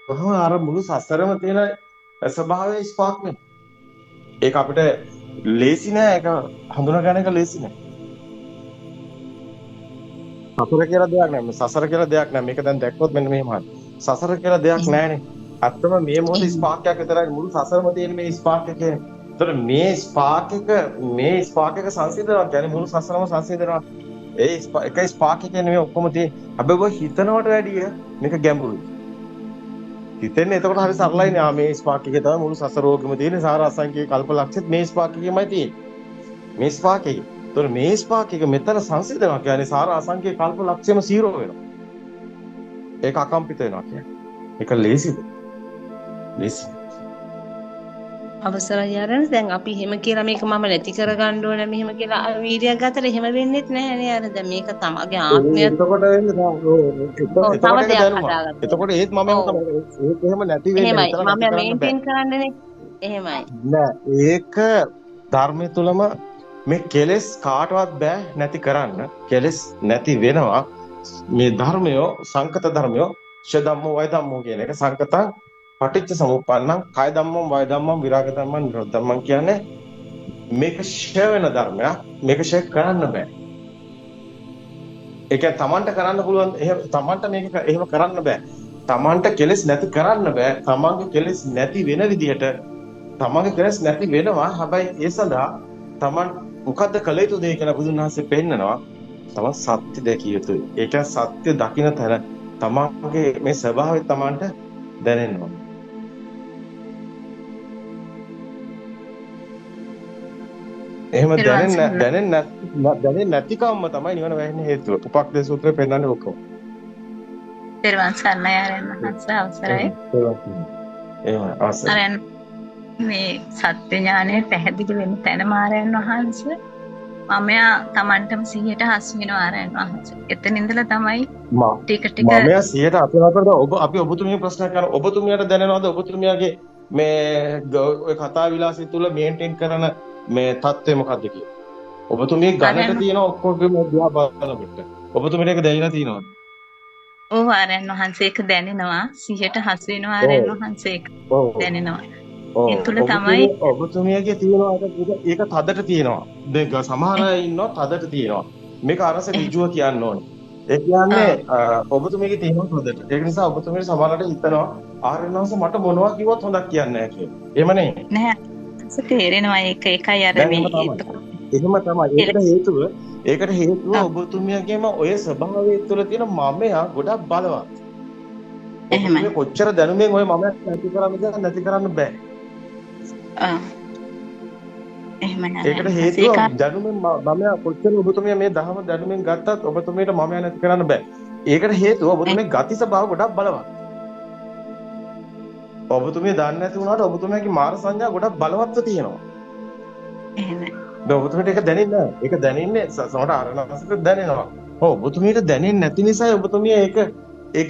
කොහොම අර මුළු සසරම තියෙන ස්වභාවයේ ස්පාර්ක් නේ. ඒක අපිට ලේසි නෑ. ඒක හඳුනා ගන්න එක ලේසි නෑ. සසර කියලා දෙයක් නෑ. සසර කියලා දෙයක් නෑ. මේක දැන් දැක්කොත් මෙන්න මෙහෙමයි. සසර කියලා දෙයක් එහෙම නෑනේ. අත්තම මේ මොහොතේ එහෙම ස්පාර්ක් එකක් විතරයි මුළු සසරම තියෙන මේ ස්පාර්ක් එකේ. ඒතර මේ ස්පාර්ක් එක සංසිඳනවා කියන්නේ මුළු සසරම සංසිඳනවා. එක ස්පාර්ක් එකේ නෙමෙයි ඔක්කොම තියෙන්නේ. හැබැයි ඔය හිතනවට වැඩිය මේක ගැඹුරුයි. හිතෙන්නේ එතකොට හරි සරලයිනේ. මේ ස්පාර්ක් එකේ තමයි මුළු සසරෝගෙම තියෙන්නේ. සාර අසංඛ්‍ය කල්ප ලක්ෂෙත් මේ ස්පාර්ක් එකේමයි තියෙන්නේ. මේ ස්පාර්ක් එකේ. ඒතර මේ ස්පාර්ක් එක මෙතන සංසිඳනවා කියන්නේ සාර අසංඛ්‍ය කල්ප ලක්ෂෙම 0 වෙනවා. ඒක අකම්පිත වෙනවා කියන්නේ. ඒක ලේසිද? ලේසි. අවසරයි ආරණ දැන් අපි එහෙම කියලා මේක මම නැති කරගන්න ඕන මෙහෙම කියලා වීර්යයක් ගත්තට එහෙම වෙන්නෙත් නැහැ නේ අර දැන් මේක තමගේ ආත්මයත් එතකොට වෙන්නේ ඔව් තව එතකොට ඒක දෙයක් දැනුමක්. හදාගන්න ඕන. එතකොට ඒත් මම ඔව් තමයි ඒක එහෙම නැති වෙන්නේ එහෙමයි මෙතන මම නැති කරන්න බෑ. මේන්ටේන් කරන්නනේ එහෙමයි. නෑ ඒක ධර්මයේ තුලම මේ කෙලෙස් කාටවත් බෑ නැති කරන්න. කෙලෙස් නැති වෙනවා. මේ ධර්මය සංකත ධර්මය ෂ ධම්මෝ වය ධම්මෝ කියන එක සංකතං පටිච්ච සමුප්පන්නං කය ධම්මෝ වය ධම්මෝ විරාග ධම්මං නිරෝධ ධම්මං කියන්නේ මේක ෂ වෙන ධර්මයක්. මේක ෂ කරන්න බෑ. ඒ කියන්නේ Tamanට කරන්න පුළුවන් එහෙම Tamanට මේක එහෙම කරන්න බෑ. Tamanට කෙලෙස් නැති කරන්න බෑ. Tamanගේ කෙලෙස් නැති වෙන විදිහට තමන්ගේ කෙලස් නැති වෙනවා. හැබැයි ඒ සඳහා තමන් මොකද්ද කළ යුතු දේ කියලා බුදුන් වහන්සේ පෙන්නනවා. තමන් සත්‍ය දැකිය යුතුයි. ඒ කියන්නේ සත්‍ය දකින්න තැන තමන්ගේ මේ ස්වභාවය තමන්ට දැනෙනවා. එහෙම පෙරවන් සරණයි. දැනෙන්නේ නැතිකම්ම තමයි නිවන වැහෙන්න හේතුව. උපක්ලේශ සූත්‍රය පෙන්නන්නේ ඔක්කොම. පෙරවන් සරණයි ආරණ මහත්ස අවසරයි. එහෙම අවසන්. ආරණ මේ සත්‍ය ඥානය පැහැදිලි වෙන තැන මාරයන් වහන්සේ මමයා Tamanටම 100ට හසු වෙනවා ආරයන් වහන්සේ. එතන ඉඳලා තමයි ටික ටික මම 100ට ඔබ අපි ඔබතුමිය ප්‍රශ්නයක් කරන ඔබතුමියට දැනෙනවද ඔබතුමියගේ මේ ඔය කතා විලාසය තුල මේන්ටේන් කරන මේ தත්ත්වය මොකද්ද කියලා? ඔබතුමිය ගණට තියෙන ඔක්කොගේම දිහා බලනකොට ඔබතුමියට ඒක දැනෙලා තියෙනවද? ඔව් ආරයන් වහන්සේ ඒක දැනෙනවා 100ට හසු වෙනවා ආරයන් වහන්සේ ඒක දැනෙනවා. ඒ තුල තමයි ඔබතුමියගේ තියෙනවා ඒක තදට තියෙනවා. දෙක සමහර අය ඉන්නවා තදට තියෙනවා. මේක අරස ඍජුව කියන්න ඕනේ. ඒ කියන්නේ ඔබතුමියගේ තියෙනවා තදට. ඒක නිසා ඔබතුමිය සමහරකට හිතනවා ආර්යනාංශ මට මොනවා කිව්වත් හොඳක් කියන්නේ නැහැ කියලා. එහෙම නේ? නැහැ. තේරෙනවා ඒකයි අර මේ එහෙම තමයි. ඒකට හේතුව ඔබතුමියගේම ඔය ස්වභාවය තුළ තියෙන මමයා ගොඩක් බලවත්. ඔබතුමිය කොච්චර දැනුමෙන් ඔය මමයා නැති කරන්න බෑ. ඒකට හේතුව දැනුමෙන් මමයා කොච්චර ඔබතුමිය මේ ධර්ම දැනුමෙන් ගත්තත් ඔබතුමියට මමයා නැති කරන්න බෑ. ඒකට හේතුව ඔබතුමිය ගති ස්වභාව ගොඩක් බලවත්. ඔබතුමිය දන්නේ නැති වුණාට ඔබතුමියගේ මාර සංඥා ගොඩක් බලවත්ව තියෙනවා. එහෙමයි. දැන් ඔබතුමියට ඒක දැනෙන්නේ නැහැ. ඒක දැනෙන්නේ සමහර ආරණාසකට දැනෙනවා. ඔව් ඔබතුමියට දැනෙන්නේ නැති නිසා ඔබතුමිය ඒක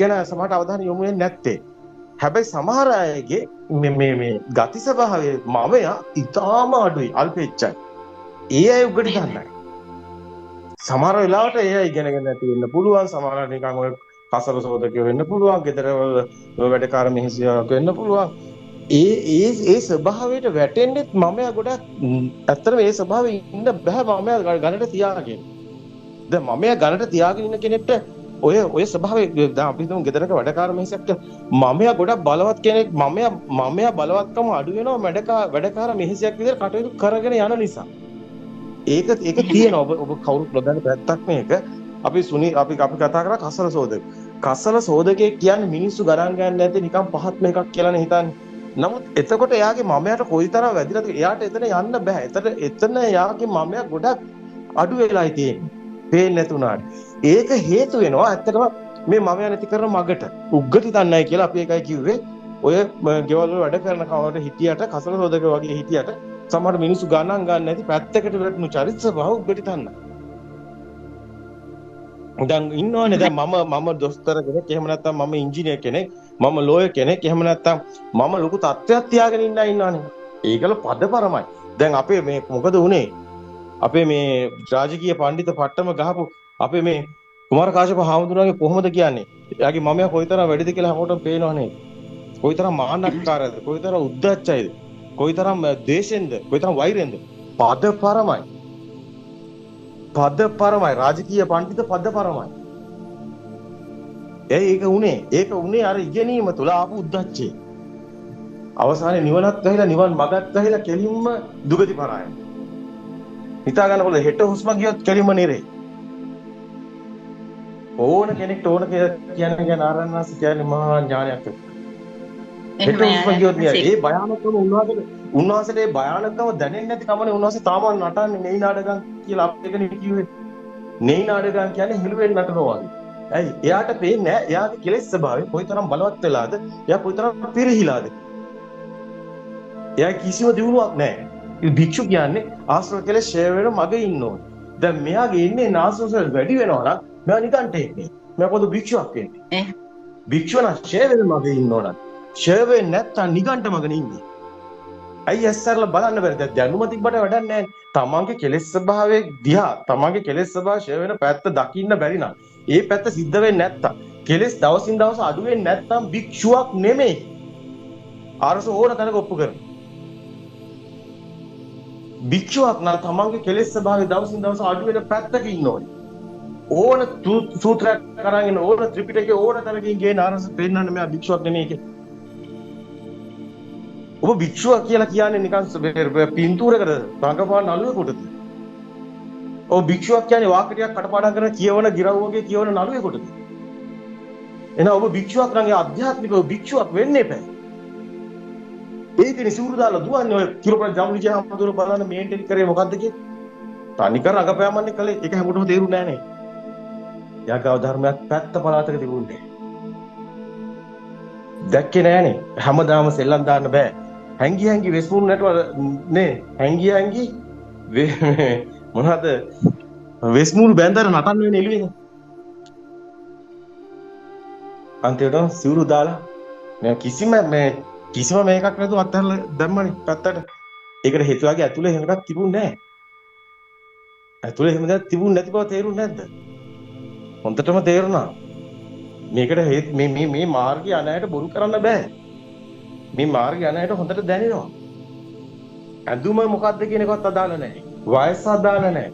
ගැන සමහරට අවධානය යොමු වෙන්නේ නැත්තේ. හැබැයි සමහර අයගේ මේ ගති ස්වභාවයේ මමයා ඉතාම අඩුයි අල්පෙච්චයි. ඒ අය උගට ගන්නයි. සමහර වෙලාවට ඒ අය ඉගෙනගෙන නැති වෙන්න පුළුවන්. සමහර නිකන් ඔය කසල සෝදකයෝ වෙන්න පුළුවන්. ගෙදර වැඩකාර මිනිස්සුયો වෙන්න පුළුවන්. ඒ ස්වභාවයට වැටෙන්නෙත් මමයා ගොඩක් ඇත්තටම ඒ ස්වභාවයේ ඉන්න බෑ මමයා ගණට තියාගෙන. දැන් මමයා ගණට තියාගෙන ඉන්න කෙනෙක්ට ඔය ස්වභාවය දැන් අපි හිතමු ගෙදරක වැඩකාර මෙහෙසක්ට මමයා ගොඩක් බලවත් කෙනෙක් මමයා බලවත්කම අඩු වෙනවා වැඩකාර මෙහෙසයක් විදිහට කටයුතු කරගෙන යන නිසා. ඒක තියෙනවා ඔබ කවුරුත් නොදන්න පැත්තක් මේක. අපි කතා කරා කසල සෝදක. කසල සෝදකේ කියන්නේ මිනිස්සු ගණන් ගන්න නැති නිකන් පහත් මේකක් කියලානේ හිතන්නේ. නමුත් එතකොට එයාගේ මමයාට කොයිතරම් වැදිලාද එයාට එතන යන්න බෑ. එතන එයාගේ මමයා ගොඩක් අඩු වෙලායි තියෙන්නේ. පේන්නේ නැතුණාට. ඒක හේතු වෙනවා ඇත්තටම මේ මමයා නැති කරන මගට. උග්ගටි දන්නයි කියලා අපි ඒකයි කිව්වේ. ඔය ගෙවල් වල වැඩ කරන කවට හිටියට කසල සෝදක වගේ හිටියට සමහර මිනිස්සු ගණන් ගන්න නැති පැත්තකට වැටුණු චරිත ස්වභාව උග්ගටි දන්නයි. දැන් ඉන්නවනේ දැන් මම දොස්තර කෙනෙක් එහෙම නැත්නම් මම ඉංජිනේර් කෙනෙක් මම ලෝයර් කෙනෙක් එහෙම නැත්නම් මම ලොකු තත්ත්වයක් තියාගෙන ඉන්නවනේ. ඒකල පදපරමයි. දැන් අපේ මේ මොකද උනේ? අපේ මේ රාජකීය පඬිත පට්ටම ගහපු අපේ මේ කුමාර කාශ්‍යප හාමුදුරුවන්ගේ කොහොමද කියන්නේ? එයාගේ මමයා කොයිතරම් වැඩිද කියලා හැමෝටම පේනවනේ. කොයිතරම් මාන්නක්කාරද, කොයිතරම් උද්දච්චයිද, කොයිතරම් ද්වේෂෙන්ද, කොයිතරම් වෛරයෙන්ද. පදපරමයි. පදපරමයි. රාජකීය පඬිත පදපරමයි. ඒක උනේ අර ඉගෙනීම තුල ආපු උද්දච්චය. අවසානයේ නිවනත් ගහිලා නිවන් මගත් ගහිලා කෙලින්ම දුගති පරායන. හිතා ගන්නකොට හෙට හුස්ම ගියොත් කෙලින්ම නිරේ. ඕන කෙනෙක්ට ඕන කියන්නේ ආරණ්‍යවාස කියන්නේ මහා ඥානයක්. හෙට හුස්ම ගියොත් නිරේ. ඒ භයානකම උන්වහන්සේට ඒ භයානකම දැනෙන්නේ නැති කමනේ උන්වහන්සේ තාම නටන්නේ නෙයි නාඩගම් කියලා අපේකනේ කිව්වේ. නෙයි නාඩගම් කියන්නේ හිළුවෙන් නටනවා වගේ. ඇයි? එයාට පේන්නේ නැහැ එයාගේ කෙලෙස් ස්වභාවය කොයිතරම් බලවත් වෙලාද? එයා කොයිතරම් පිරිහිලාද? එයා කිසිම දියුණුවක් නැහැ. ඒ භික්ෂු කියන්නේ ආශ්‍රව කෙලෙස් ෂය වෙන මග ඉන්න ඕනේ. දැන් මෙයාගේ ඉන්නේ ආශ්‍රව වැඩි වෙනවා නම් මෙයා නිකන්ට එන්නේ. මෙයා කොහොමද භික්ෂුවක් වෙන්නේ? භික්ෂුව නම් ෂය වෙන මග ඉන්න ඕන. ෂය වෙන්නේ නැත්තම් නිකන්ට මග ඉන්නේ. ඇයි ඇස්සරලා බලන්න බැරිද? දැනුම තිබ්බට වැඩක් නැහැ. තමන්ගේ කෙලෙස් ස්වභාවයේ දිහා තමන්ගේ කෙලෙස් ස්වභාවය ෂය වෙන පැත්ත දකින්න බැරි නම් ඒ පැත්ත සිද්ධ වෙන්නේ නැත්තම් කෙලෙස් දවසින් දවස අඩු වෙන්නේ නැත්තම් භික්ෂුවක් නෙමෙයි. ආරස ඕන තැනක ඔප්පු කරනවා. භික්ෂුවක් නම් තමන්ගේ කෙලෙස් ස්වභාවය දවසින් දවස අඩු වෙන පැත්තක ඉන්න ඕනේ. ඕන සූත්‍රයක් කරගෙන ඕන ත්‍රිපිටකයේ ඕන තැනකින් ගේන ආරස පෙන්නන්න මෙයා භික්ෂුවක් නෙමෙයි කිය. ඔබ භික්ෂුවක් කියලා කියන්නේ නිකන් පින්තූරයකට රංගපාන නළුවෙකුටද? ඔබ භික්ෂුවක් කියන්නේ වාක්‍යයක් කටපාඩම් කරන කියවන ගිරව්වගේ කියවන නළුවෙකුටද? එහෙනම් ඔබ භික්ෂුවක් නම් ඒ අධ්‍යාත්මිකව භික්ෂුවක් වෙන්න එපා. ඒකනේ සිවුරු දාලා දුවන්නේ ඔය කිරපණ ජම්ලිජා හම්දුර බලන්න මේන්ටේන් කරේ මොකද්ද කියේ? තනිකර රඟපෑමන්නේ කළේ. ඒක හැමෝටම තේරුන්නේ නැහැ නේ. යගාව ධර්මයක් පැත්ත පළාතක තිබුණේ. දැක්කේ නෑනේ. හැමදාම සෙල්ලම් දාන්න බෑ. හැංගි වෙස්මුන් නැටවල නේ. හැංගි මොනවද වෙස්මුන් බැඳලා නටන්න වෙන එළුවේ. අන්තිමට සිවුරු දාලා මම කිසිම මේකක් නැතුව අත්හැරලා දැම්මනේ පැත්තට. ඒකට හේතුවගේ ඇතුලේ එහෙම එකක් තිබුණේ නැහැ. ඇතුලේ එහෙම දෙයක් තිබුණ නැති බව තේරුන්නේ නැද්ද? හොඳටම තේරුණා. මේකට මේ මාර්ගය අනයට බොරු කරන්න බෑ. මේ මාර්ගය අනයට හොඳට දැනෙනවා. ඇඳුම මොකද්ද කියන එකවත් අදාළ නැහැ. වයස අදාළ නැහැ.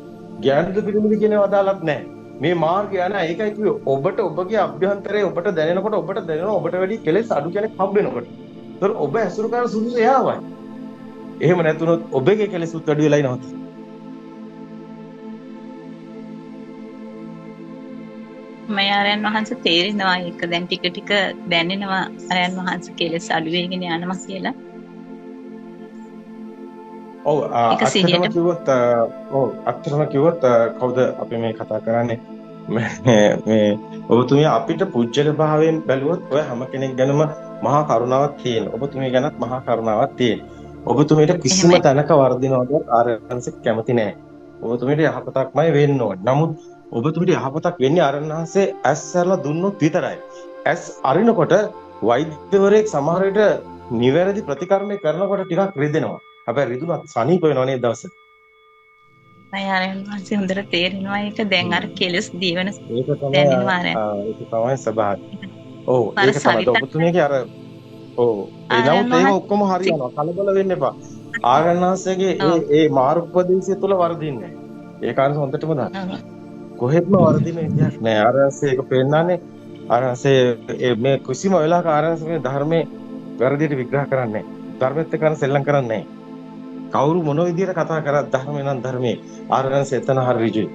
ඥානද පිළිමිද කියන ඒවා අදාළත් නැහැ. මේ මාර්ගය අන ඒකයි කිව්වේ ඔබට ඔබගේ අභ්‍යන්තරයේ ඔබට දැනෙනකොට ඔබට දැනෙනවා ඔබට වැඩි කෙලෙස් අඩු කෙනෙක් හම්බ වෙනකොට. ඒතර ඔබ ඇසුරු කරන සුදුසු එයාවයි. එහෙම නැතුනොත් ඔබගේ කෙලෙසුත් වැඩි වෙලා ඉනවද? මේ ආරයන් වහන්සේ තේරෙනවා ඒක දැන් ටික ටික දැනෙනවා ආරයන් වහන්සේ කෙලෙස් අඩු වෙගෙන යනවා කියලා. ඔව් අත්‍තරම කිව්වොත් කවුද අපි මේ කතා කරන්නේ මේ ඔබතුමිය අපිට පුජ්‍යල භාවයෙන් බැලුවොත් ඔය හැම කෙනෙක් ගැනම මහා කරුණාවක් තියෙන. ඔබතුමිය ගැනත් මහා කරුණාවක් තියෙන. ඔබතුමියට කිසිම තැනක වර්ධිනවද ආරයන්ස කැමති නැහැ. ඔබතුමියට යහපතක්මයි වෙන්න ඕනේ. නමුත් ඔබතුමිට යහපතක් වෙන්නේ ආරණහන්සේ ඇස් සැරලා දුන්නොත් විතරයි. ඇස් අරිනකොට වෛද්‍යවරයෙක් සමහර විට නිවැරදි ප්‍රතිකර්මය කරනකොට ටිකක් රිදෙනවා. හැබැයි රිදුනත් සනීප වෙනවා නේද දවසේ. මම ආරණහන්සේ හොඳට තේරෙනවා ඒක දැන් අර කෙලස් දීවන ඒක තමයි ස්වභාවය. ඔව් ඒක තමයි ඔබතුමියගේ අර ඔව් ඒනොත් ඒක ඔක්කොම හරියනවා. කලබල වෙන්න එපා. ආරණහන්සේගේ ඒ මාර්ගෝපදේශය තුල වර්ධින්නේ. ඒක අර හොඳටම දන්නවා. කොහෙත්ම වර්ධින විදියක් නෑ. ආරණහන්සේ ඒක පෙන්නන්නේ ආරණහන්සේ මේ කිසිම වෙලාවක ආරණහන්සේ ධර්මයේ වැරදියට විග්‍රහ කරන්නේ නෑ. ධර්මෙත් එක්ක සෙල්ලම් කරන්නේ නෑ. කවුරු මොන විදියට කතා කරත් ධර්මේ නම් ධර්මයේ ආරණහන්සේ එතන හරි ඍජුයි.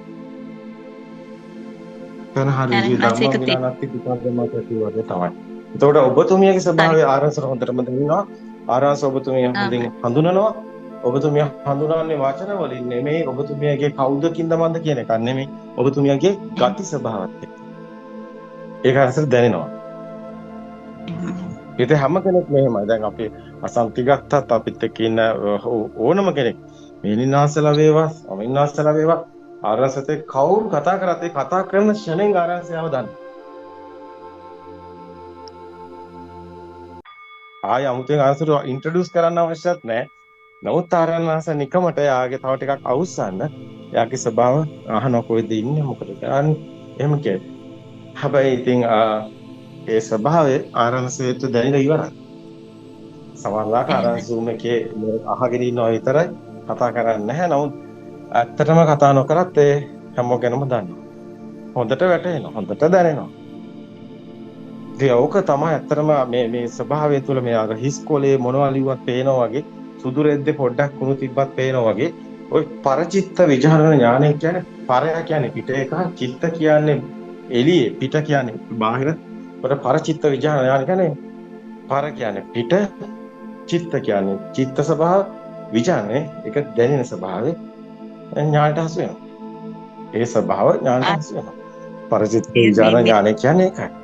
එතන හරි ඍජුයි ධර්මවිනානත්ති පිටාදමත කියවද තමයි. එතකොට ඔබතුමියගේ ස්වභාවය ආරණහන්සේ හොඳටම දන්නවා. ආරණහන්සේ ඔබතුමිය හොඳින් හඳුනනවා. ඔබතුමිය හඳුනන්නේ වචන වලින් නෙමෙයි ඔබතුමියගේ කවුද කින්දමන්ද කියන එක නෙමෙයි ඔබතුමියගේ ගති ස්වභාවයත් එක්ක. ඒක අසල දැනෙනවා. ඒත් හැම කෙනෙක් මෙහෙමයි. දැන් අපි අසන්ති ගත්තත් අපිත් එක්ක ඉන්න ඕනම කෙනෙක් මේනිනාසලා වේවා, අමිනාසලා වේවා ආරසතේ කවුරු කතා කරත් ඒ කතා කරන ෂණෙන් ආරසයව දන්න. ආය අමුතෙන් ආරසට ඉන්ට්‍රොඩියුස් කරන්න අවශ්‍යත් නැහැ. නමුත් ආරණාස නිකමට යාගේ තව ටිකක් අවුස්සන්න යාගේ ස්වභාව අහන කොහෙද ඉන්නේ මොකද කරන්නේ එහෙම කියයි. හැබැයි ඉතින් ඒ ස්වභාවය ආරණාසයට දැනෙලා ඉවරයි. සමහරවිට අර Zoom එකේ අහගෙන ඉන්නවා විතරයි කතා කරන්නේ නැහැ. නමුත් ඇත්තටම කතා නොකරත් ඒ හැමෝගෙනම දන්නවා. හොඳට වැටහෙනවා. හොඳට දැනෙනවා. ඉතින් ඕක තමයි ඇත්තටම මේ ස්වභාවය තුළ මේ අර හිස්කොලේ මොනවා ලියුවත් පේනවා වගේ සුදු රෙද්දේ පොඩ්ඩක් කුණු තිබ්බත් පේනවා වගේ ওই පරචිත්ත විචාරණ ඥානය කියන්නේ පරය කියන්නේ පිට එක චිත්ත කියන්නේ එළියේ පිට කියන්නේ බාහිර වල පරචිත්ත විචාරණ ඥානය කියන්නේ පර කියන්නේ පිට චිත්ත කියන්නේ චිත්ත ස්වභාව විචාරණේ ඒක දැනෙන ස්වභාවය ඥානට හසු වෙනවා. ඒ ස්වභාව ඥානට හසු වෙනවා. පරචිත්ත විචාරණ ඥානය කියන්නේ ඒකයි.